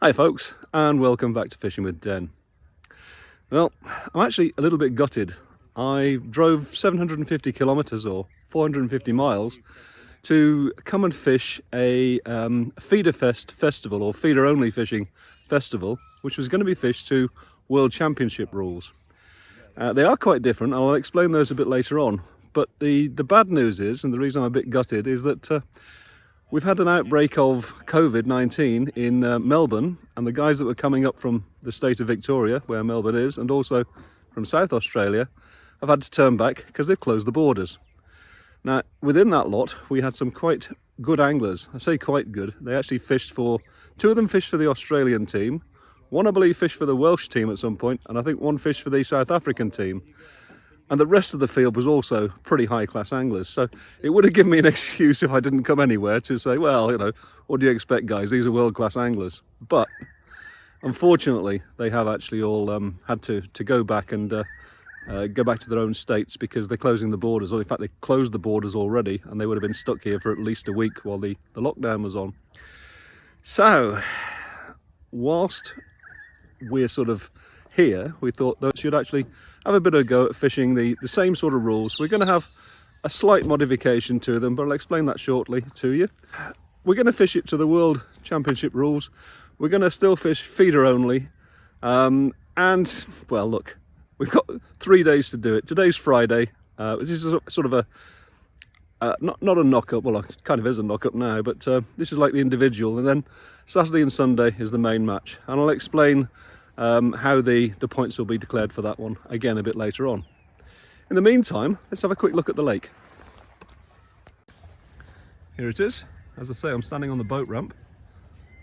Hi folks, and welcome back to Fishing with Den. Well, I'm actually a little bit gutted. I drove 750 kilometers or 450 miles to come and fish a Feederfest festival, or feeder only fishing festival, which was going to be fished to World Championship rules. They are quite different. I'll explain those a bit later on, but the bad news is, and the reason I'm a bit gutted, is that we've had an outbreak of COVID-19 in Melbourne, and the guys that were coming up from the state of Victoria, where Melbourne is, and also from South Australia, have had to turn back because they've closed the borders. Now, within that lot, we had some quite good anglers. I say quite good. They actually fished for, two of them fished for the Australian team, one I believe fished for the Welsh team at some point, and I think one fished for the South African team. And the rest of the field was also pretty high-class anglers. So it would have given me an excuse if I didn't come anywhere to say, well, you know, what do you expect, guys? These are world-class anglers. But unfortunately, they have actually all had to go back and go back to their own states because they're closing the borders. Or in fact, they closed the borders already, and they would have been stuck here for at least a week while the lockdown was on. So, whilst we're sort of here, we thought that we should actually have a bit of a go at fishing the same sort of rules. We're going to have a slight modification to them, but I'll explain that shortly to you. We're going to fish it to the World Championship rules. We're going to still fish feeder only, and well, look, we've got 3 days to do it. Today's Friday. This is sort of a not a knock-up, well, it kind of is a knock-up now, but this is like the individual, and then Saturday and Sunday is the main match, and I'll explain how the points will be declared for that one again a bit later on. In the meantime, let's have a quick look at the lake. Here it is. As I say, I'm standing on the boat ramp,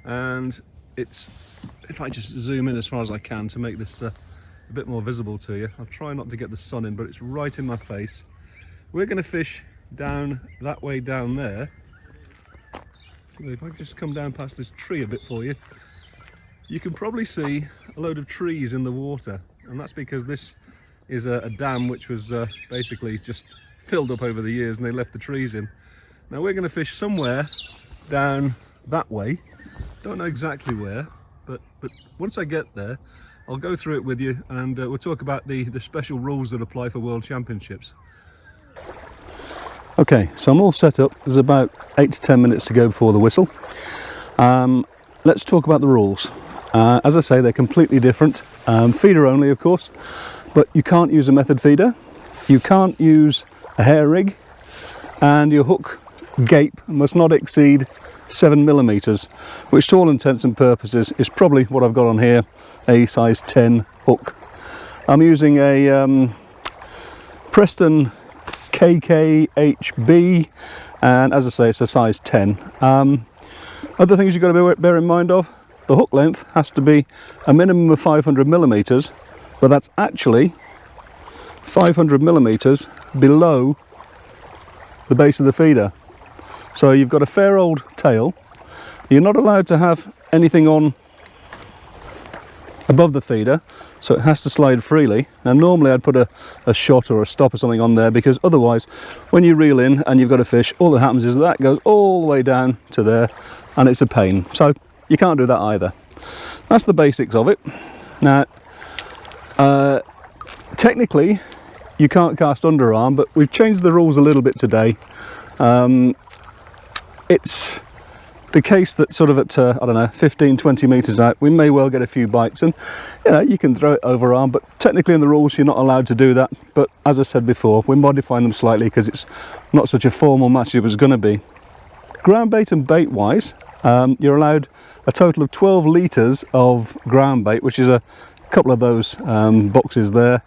and it's, if I just zoom in as far as I can to make this a bit more visible to you. I'll try not to get the sun in, but it's right in my face. We're going to fish down that way down there. So if I just come down past this tree a bit for you, you can probably see a load of trees in the water, and that's because this is a dam which was basically just filled up over the years, and they left the trees in. Now we're going to fish somewhere down that way. Don't know exactly where, but once I get there, I'll go through it with you, and we'll talk about the special rules that apply for World Championships. Okay, so I'm all set up. There's about 8 to 10 minutes to go before the whistle. Let's talk about the rules. As I say, they're completely different. Feeder only, of course, but you can't use a method feeder, you can't use a hair rig, and your hook gape must not exceed 7mm, which to all intents and purposes is probably what I've got on here, a size 10 hook. I'm using a Preston KKHB, and as I say, it's a size 10. Other things you've got to bear in mind of: the hook length has to be a minimum of 500mm, but that's actually 500mm below the base of the feeder. So you've got a fair old tail. You're not allowed to have anything on above the feeder, so it has to slide freely. Now normally I'd put a shot or a stop or something on there, because otherwise when you reel in and you've got to fish, all that happens is that goes all the way down to there, and it's a pain. So you can't do that either. That's the basics of it. Now, technically, you can't cast underarm, but we've changed the rules a little bit today. It's the case that sort of at, I don't know, 15, 20 metres out, we may well get a few bites, and you know, you can throw it overarm, but technically in the rules you're not allowed to do that. But as I said before, we're modifying them slightly because it's not such a formal match as it was going to be. Ground bait and bait wise, you're allowed a total of 12 litres of ground bait, which is a couple of those boxes there,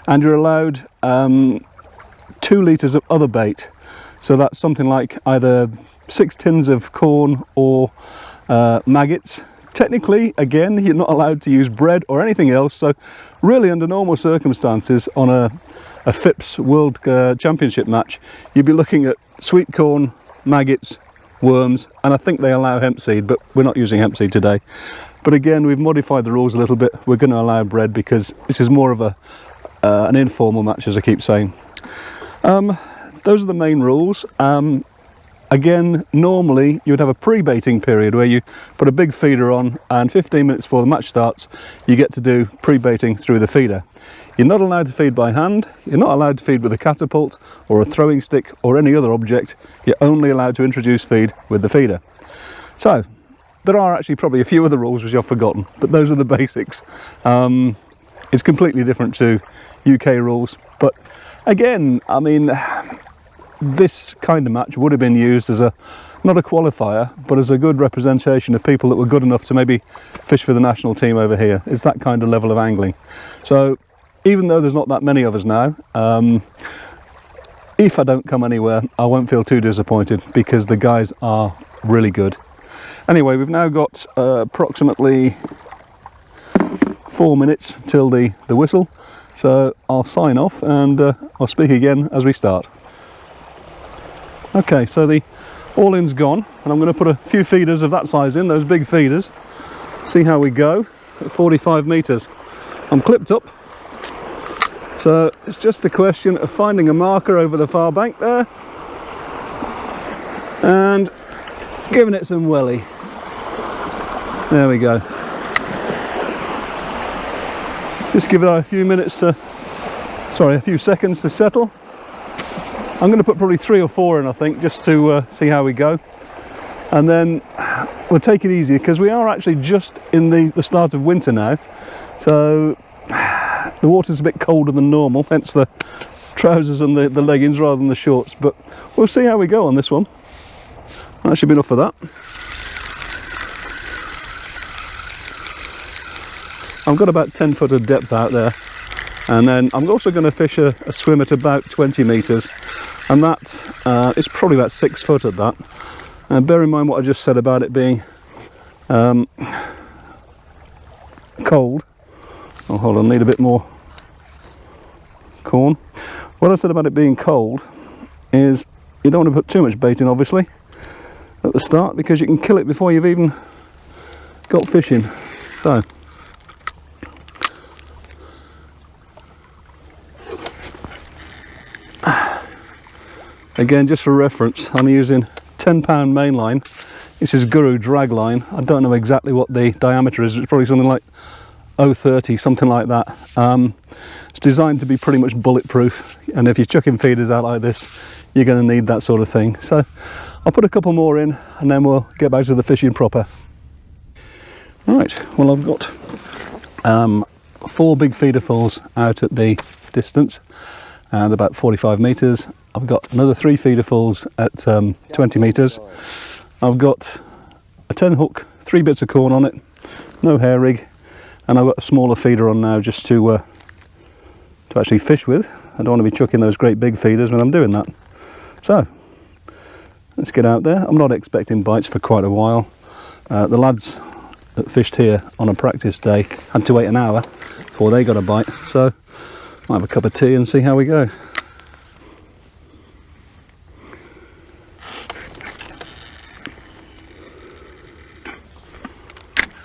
and you're allowed 2 litres of other bait. So that's something like either 6 tins of corn or maggots. Technically, again, you're not allowed to use bread or anything else, so really under normal circumstances on a FIPS World Championship match, you'd be looking at sweet corn, maggots, worms, and I think they allow hemp seed, but we're not using hemp seed today. But again, we've modified the rules a little bit. We're going to allow bread because this is more of an informal match, as I keep saying. Those are the main rules. again, normally you would have a pre-baiting period where you put a big feeder on, and 15 minutes before the match starts you get to do pre-baiting through the feeder. You're not allowed to feed by hand, you're not allowed to feed with a catapult or a throwing stick or any other object. You're only allowed to introduce feed with the feeder. So there are actually probably a few other rules which I've forgotten, but those are the basics. It's completely different to UK rules, but again, I mean, this kind of match would have been used as not a qualifier, but as a good representation of people that were good enough to maybe fish for the national team over here. It's that kind of level of angling. So even though there's not that many of us now, if I don't come anywhere, I won't feel too disappointed because the guys are really good. Anyway, we've now got approximately 4 minutes till the whistle, so I'll sign off and I'll speak again as we start. Okay, so the all-in's gone, and I'm going to put a few feeders of that size in, those big feeders, see how we go at 45 metres. I'm clipped up, so it's just a question of finding a marker over the far bank there and giving it some welly. There we go. Just give it a few minutes to, a few seconds to settle. I'm going to put probably 3 or 4 in, I think, just to see how we go. And then we'll take it easy because we are actually just in the start of winter now. So the water's a bit colder than normal, hence the trousers and the leggings rather than the shorts. But we'll see how we go on this one. That should be enough for that. I've got about 10 foot of depth out there, and then I'm also going to fish a swim at about 20 metres, and that is probably about 6 foot at that. And bear in mind what I just said about it being cold. Oh, hold on, need a bit more corn. What I said about it being cold is you don't want to put too much bait in, obviously, at the start, because you can kill it before you've even got fishing. So again, just for reference, I'm using 10-pound main line. This is Guru drag line. I don't know exactly what the diameter is. It's probably something like 0.30, something like that. It's designed to be pretty much bulletproof, and if you're chucking feeders out like this, you're going to need that sort of thing. So I'll put a couple more in, and then we'll get back to the fishing proper. Right, well, I've got 4 big feederfuls out at the distance, and about 45 metres. I've got another 3 feederfuls at 20 metres. I've got a 10 hook, 3 bits of corn on it, no hair rig, and I've got a smaller feeder on now just to actually fish with. I don't want to be chucking those great big feeders when I'm doing that. So let's get out there. I'm not expecting bites for quite a while. The lads that fished here on a practice day had to wait an hour before they got a bite, so I'll have a cup of tea and see how we go.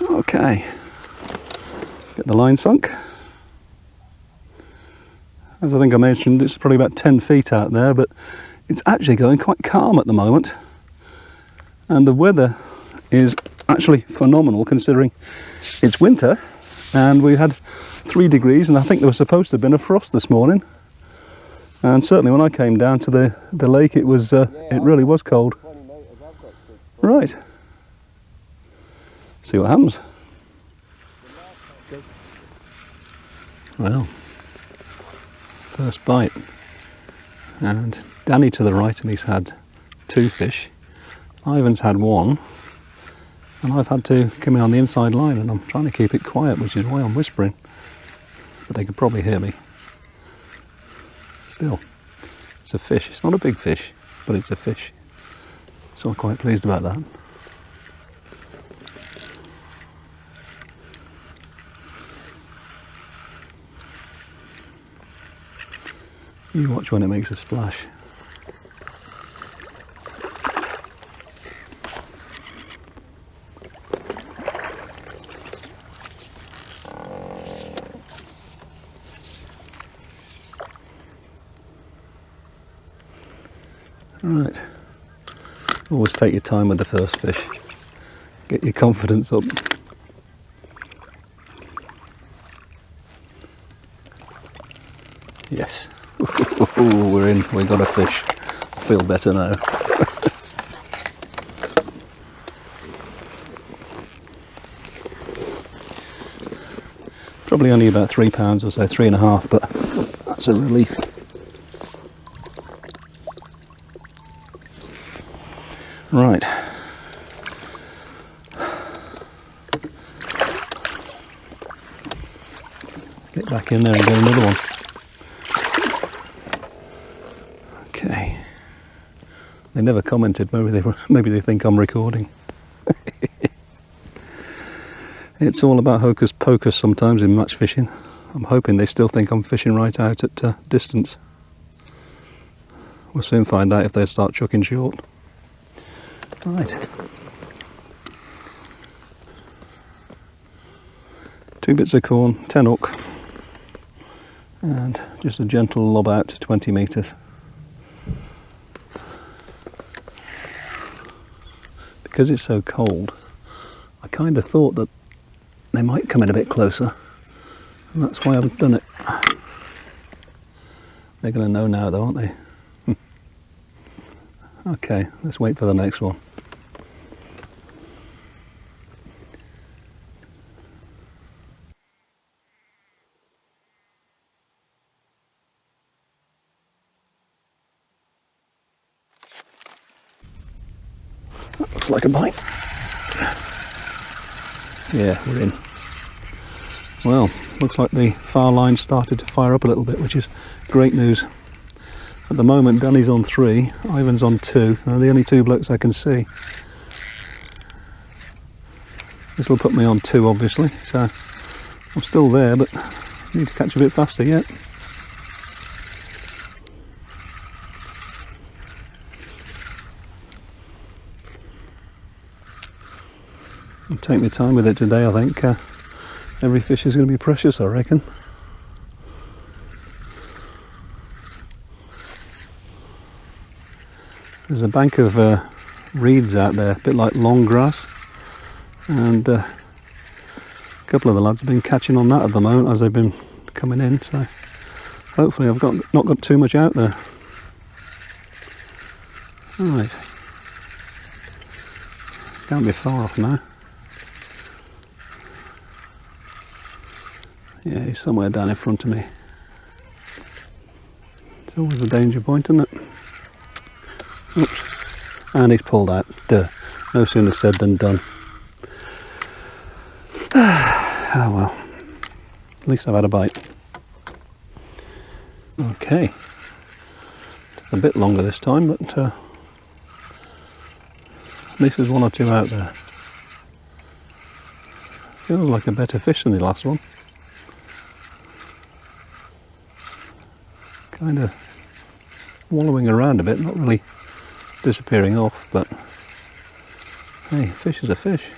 Okay, get the line sunk. As I think I mentioned, it's probably about 10 feet out there, but it's actually going quite calm at the moment, and the weather is actually phenomenal considering it's winter, and we had 3 degrees, and I think there was supposed to have been a frost this morning, and certainly when I came down to the lake it was it really was cold. Right, see what happens. Well, first bite, and Danny to the right of me's had 2 fish, Ivan's had 1, and I've had to come in on the inside line, and I'm trying to keep it quiet, which is why I'm whispering, but they can probably hear me. Still, it's a fish. It's not a big fish, but it's a fish, so I'm quite pleased about that. You watch when it makes a splash. Right, Always take your time with the first fish. Get your confidence up. Yes. We're in. We got a fish. I feel better now. Probably only about 3 pounds or so, 3.5, but that's a relief. Right. Get back in there and get another one. Okay. They never commented. Maybe they think I'm recording. It's all about hocus pocus sometimes in match fishing. I'm hoping they still think I'm fishing right out at distance. We'll soon find out if they start chucking short. Right. 2 bits of corn, 10 hook, and just a gentle lob out to 20 metres. Because it's so cold, I kind of thought that they might come in a bit closer, and that's why I've done it. They're going to know now though, aren't they? Okay, let's wait for the next one. That looks like a bite. Yeah, we're in. Well, looks like the far line started to fire up a little bit, which is great news. At the moment, Danny's on 3, Ivan's on 2. They're the only 2 blokes I can see. This will put me on 2, obviously, so I'm still there, but I need to catch a bit faster yet. I'll take my time with it today, I think. Every fish is going to be precious, I reckon. There's a bank of reeds out there, a bit like long grass, and a couple of the lads have been catching on that at the moment as they've been coming in, so hopefully I've not got too much out there. Right, can't be far off now. Yeah, he's somewhere down in front of me. It's always a danger point, isn't it? Oops. And he's pulled out. Duh. No sooner said than done. Oh well. At least I've had a bite. Okay. A bit longer this time, but at least there's 1 or 2 out there. Feels like a better fish than the last one. Kind of wallowing around a bit, not really disappearing off, but hey, fish is a fish.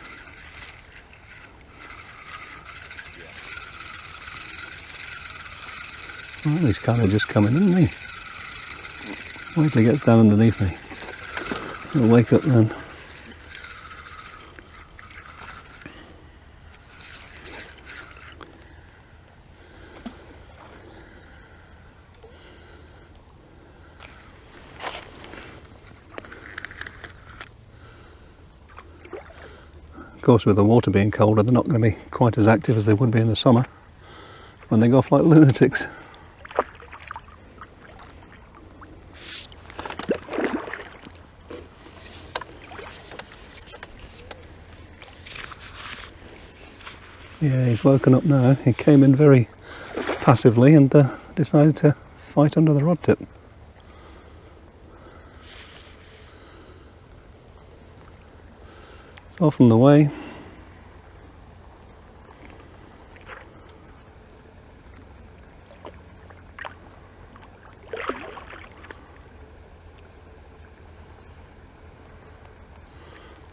Well, he's kind of just coming, isn't he? Wait till he gets down underneath me. He'll wake up then. Of course, with the water being colder, they're not going to be quite as active as they would be in the summer when they go off like lunatics. Yeah, he's woken up now. He came in very passively and decided to fight under the rod tip. It's off and away.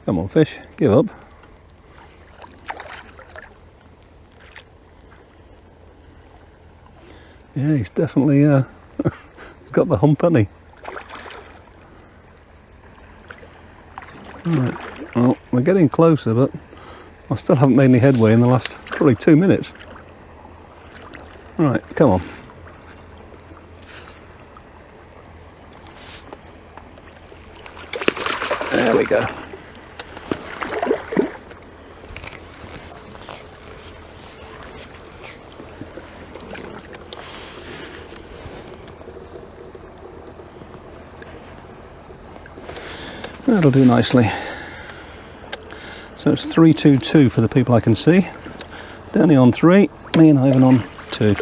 Come on, fish, give up. Yeah, he's definitely he's got the hump, hasn't he? We're getting closer, but I still haven't made any headway in the last probably 2 minutes. Right, come on. There we go. That'll do nicely. So it's 322 for the people I can see. Danny on 3, me and Ivan on 2.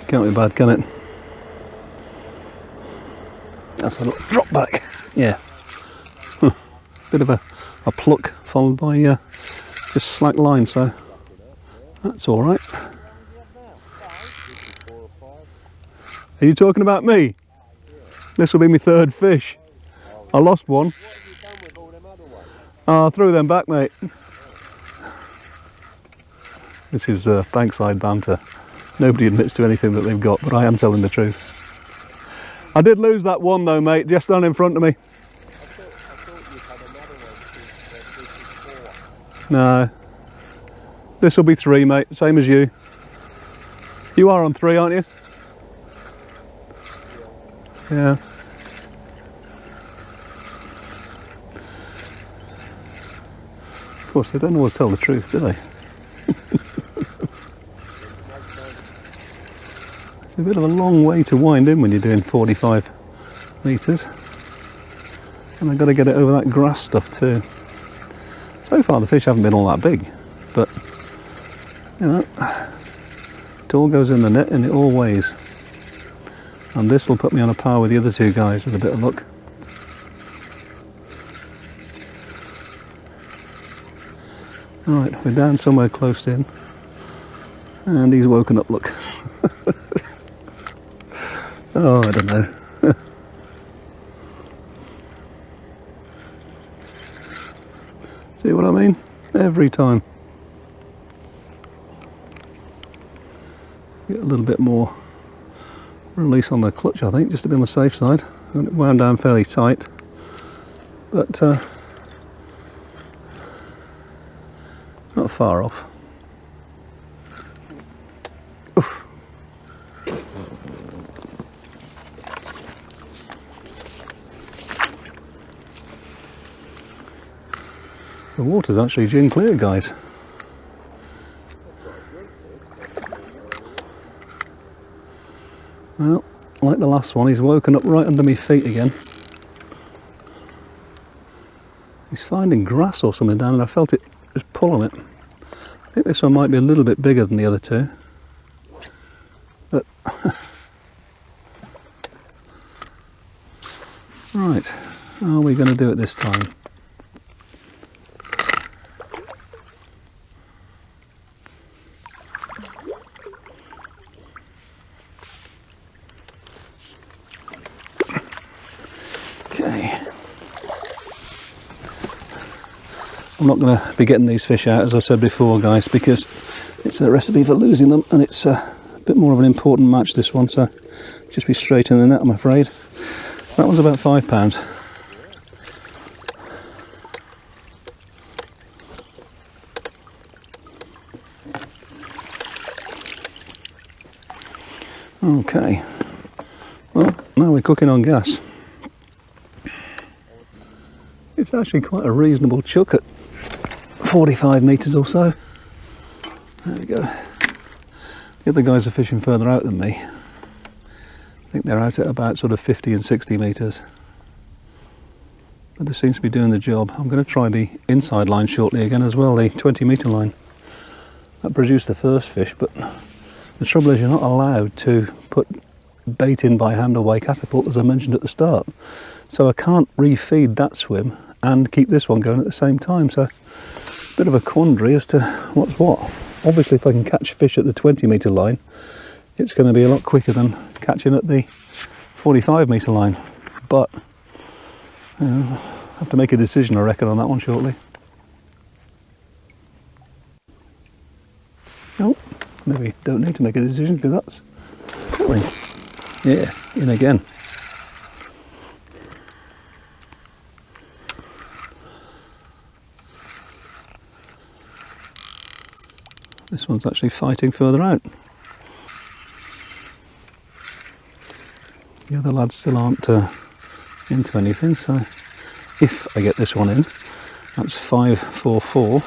Can't be bad, can it? That's a little drop back. Yeah. Bit of a pluck followed by just slack line, so that's all right. Are you talking about me? This will be my 3rd fish. I lost one. I threw them back, mate. This is bankside banter. Nobody admits to anything that they've got, but I am telling the truth. I did lose that one though, mate, just down in front of me. I thought you'd had another one since this is 4. No. This will be 3, mate, same as you. You are on 3, aren't you? Yeah. Of course, they don't always tell the truth, do they? It's a bit of a long way to wind in when you're doing 45 metres. And I've got to get it over that grass stuff too. So far the fish haven't been all that big, but you know, it all goes in the net and it all weighs. And this will put me on a par with the other 2 guys with a bit of luck. Right, we're down somewhere close in. And he's woken up, look. Oh, I don't know. See what I mean? Every time. Get a little bit more release on the clutch, I think, just to be on the safe side. Got it wound down fairly tight, but not far off. Oof. The water's actually gin clear, guys. Well, like the last one, he's woken up right under my feet again. He's finding grass or something down, and I felt it just pull on it. I think this one might be a little bit bigger than the other 2. But right, how are we going to do it this time? Okay. I'm not going to be getting these fish out, as I said before, guys, because it's a recipe for losing them, and it's a bit more of an important match, this one, so just be straight in the net, I'm afraid. That one's about £5. Okay, well, now we're cooking on gas. It's actually quite a reasonable chuck at 45 metres or so. There we go. The other guys are fishing further out than me. I think they're out at about sort of 50 and 60 metres. But this seems to be doing the job. I'm going to try the inside line shortly again as well, the 20 metre line. That produced the first fish, but the trouble is you're not allowed to put bait in by hand or by catapult, as I mentioned at the start. So I can't refeed that swim and keep this one going at the same time. So a bit of a quandary as to what's what. Obviously, if I can catch fish at the 20 metre line, it's going to be a lot quicker than catching at the 45 metre line. But I have to make a decision, I reckon, on that one shortly. Oh, maybe don't need to make a decision because that's pulling. Yeah, in again. This one's actually fighting further out. The other lads still aren't into anything, so if I get this one in, that's 544.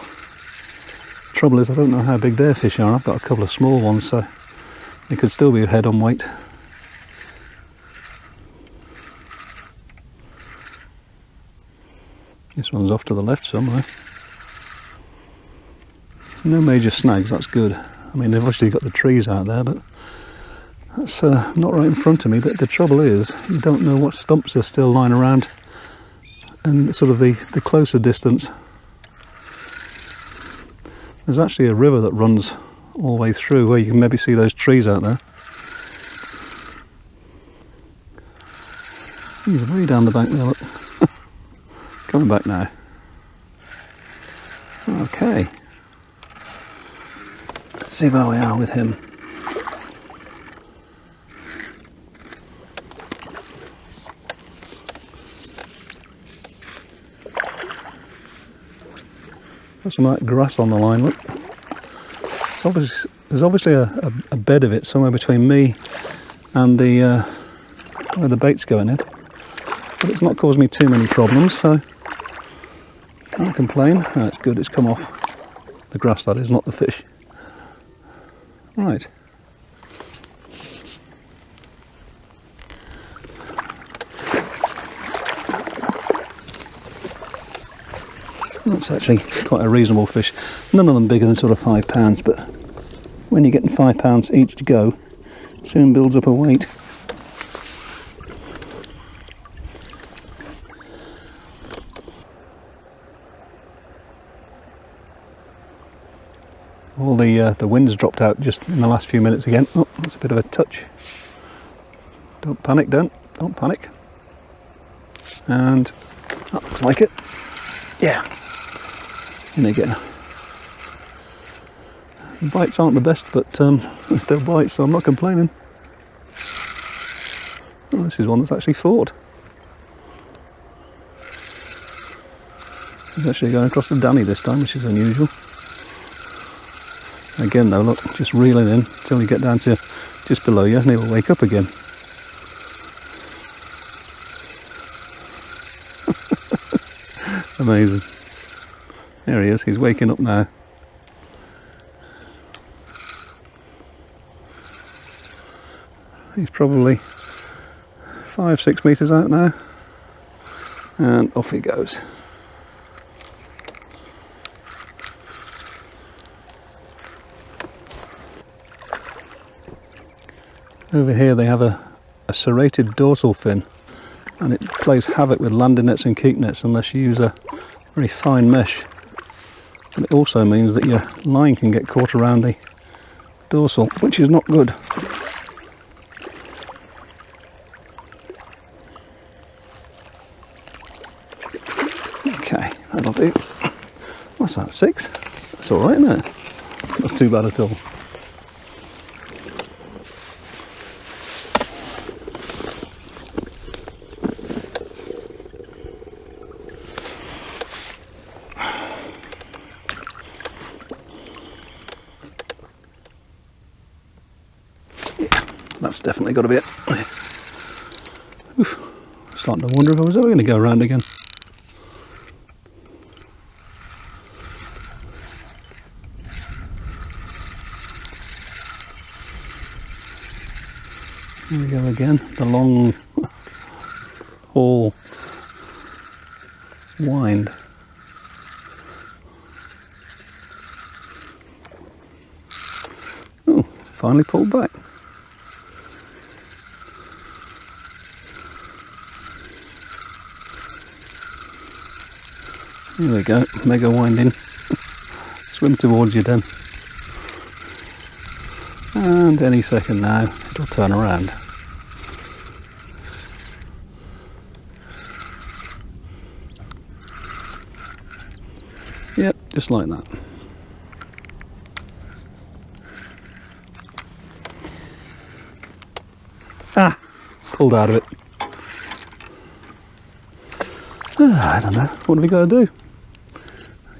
Trouble is, I don't know how big their fish are. I've got a couple of small ones, so they could still be head on weight. This one's off to the left somewhere. No major snags, that's good. I mean, they've obviously got the trees out there, but that's not right in front of me. The trouble is, you don't know what stumps are still lying around, and sort of the closer distance. There's actually a river that runs all the way through where you can maybe see those trees out there. He's way down the bank there, look. Coming back now. Okay. Let's see where we are with him. Got some of that grass on the line, look. There's obviously a bed of it somewhere between me and the where the bait's going in. But it's not caused me too many problems, so can't complain. Oh, it's good, it's come off. The grass, that is, not the fish. Right. That's actually quite a reasonable fish. None of them bigger than sort of £5, but when you're getting £5 each to go, it soon builds up a weight. All the wind's dropped out just in the last few minutes again. Oh, that's a bit of a touch. Don't panic, don't panic. And that looks like it. Yeah. In again. The bites aren't the best, but they still bite, so I'm not complaining. Oh, this is one that's actually fought. He's actually going across the Danny this time, which is unusual. Again though, look, just reeling in until you get down to just below you and he'll wake up again. Amazing. There he is, he's waking up now. He's probably 5-6 metres out now. And off he goes. Over here they have a serrated dorsal fin, and it plays havoc with landing nets and keep nets unless you use a very fine mesh. And it also means that your line can get caught around the dorsal, which is not good. Okay, that'll do. What's that, 6? That's alright, isn't it? Not too bad at all. That's definitely got to be it. Oof. Starting to wonder if I was ever going to go around again. Here we go again, the long haul wind. Oh, finally pulled back. Here we go, mega winding. Swim towards you then. And any second now, it'll turn around. Yep, just like that. Ah! pulled out of it. I don't know, what have we got to do?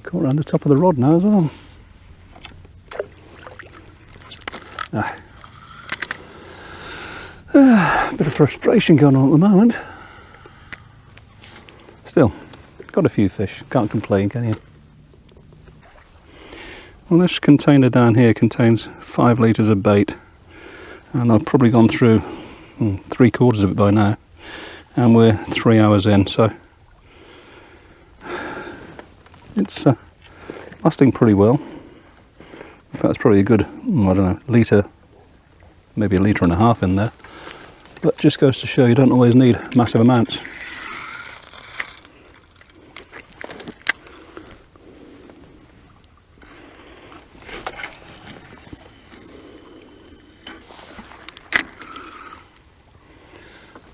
Caught around the top of the rod now as well. Bit of frustration going on at the moment. Still, got a few fish, can't complain, can you? Well, this container down here contains 5 litres of bait, and I've probably gone through 3/4 of it by now, and we're 3 hours in, so it's lasting pretty well. In fact, it's probably a good, I don't know, litre, maybe 1.5 litres in there. But just goes to show you don't always need massive amounts.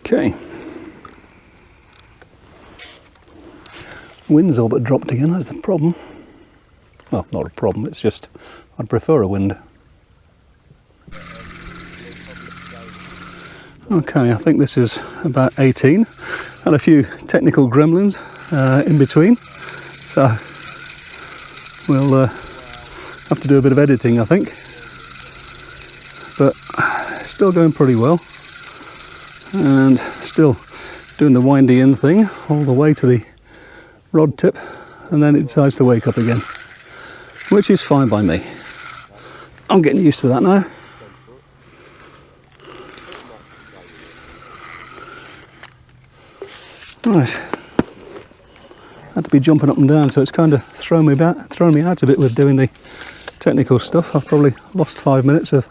Okay. Wind's all but dropped again, that's the problem. Well, not a problem, it's just I'd prefer a wind. Okay, I think this is about 18. Had a few technical gremlins in between, so we'll have to do a bit of editing, I think. But still going pretty well, and still doing the windy in thing all the way to the rod tip, and then it decides to wake up again, which is fine by me. I'm getting used to that now. Right, had to be jumping up and down, so it's kind of thrown me out a bit with doing the technical stuff. I've probably lost 5 minutes of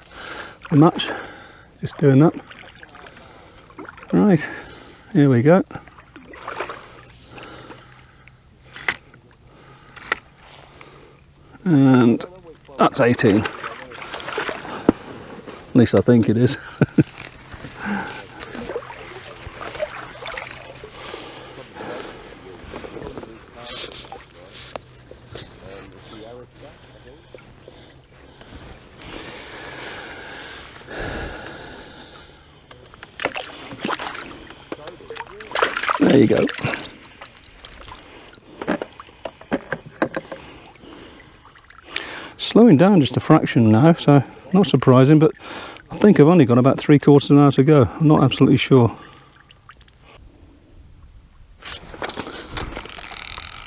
the match just doing that. Right, here we go. And that's 18. At least I think it is. There you go. Slowing down just a fraction now, so not surprising, but I think I've only got about 3/4 of an hour to go. I'm not absolutely sure.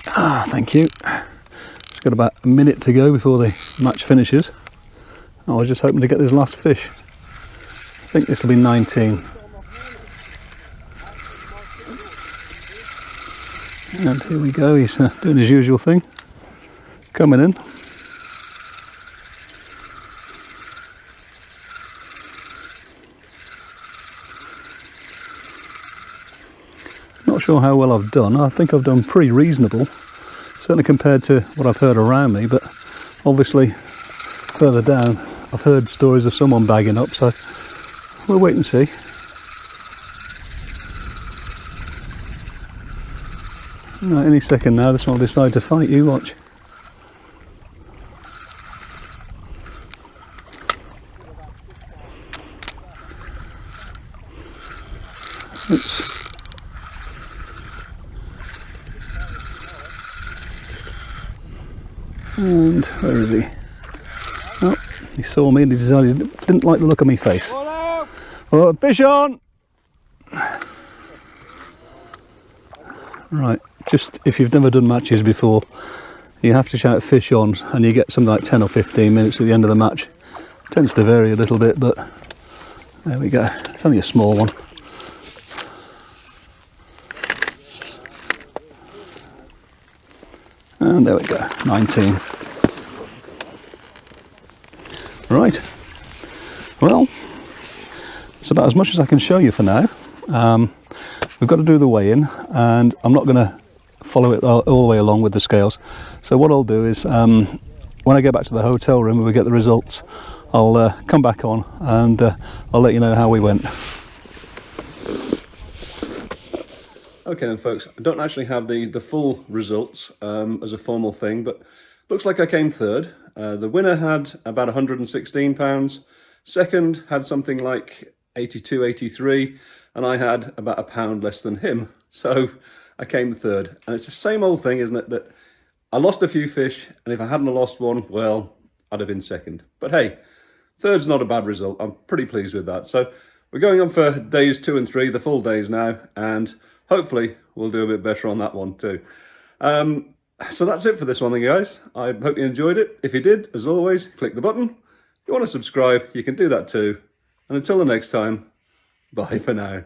Thank you. It's got about a minute to go before the match finishes. I was just hoping to get this last fish. I think this will be 19. And here we go, he's doing his usual thing, coming in. Not sure how well I've done. I think I've done pretty reasonable, certainly compared to what I've heard around me, but obviously further down I've heard stories of someone bagging up, so we'll wait and see. Right, any second now this one will decide to fight you, watch. Oops. And where is he? Oh, he saw me and he decided he didn't like the look of my face. Oh, fish on! Right, just if you've never done matches before, you have to shout fish on and you get something like 10 or 15 minutes at the end of the match. It tends to vary a little bit, but there we go. It's only a small one. And there we go, 19. Right, well, it's about as much as I can show you for now. We've got to do the weigh-in, and I'm not going to follow it all the way along with the scales. So what I'll do is, when I get back to the hotel room and we get the results, I'll come back on and I'll let you know how we went. Okay then folks, I don't actually have the full results as a formal thing, but looks like I came third. The winner had about £116, second had something like 82, 83, and I had about a pound less than him. So I came third. And it's the same old thing, isn't it? That I lost a few fish, and if I hadn't lost one, well, I'd have been second. But hey, third's not a bad result. I'm pretty pleased with that. So we're going on for days 2 and 3, the full days now, and hopefully we'll do a bit better on that one too. So that's it for this one then, guys. I hope you enjoyed it. If you did, as always, click the button. If you want to subscribe, you can do that too. And until the next time, bye for now.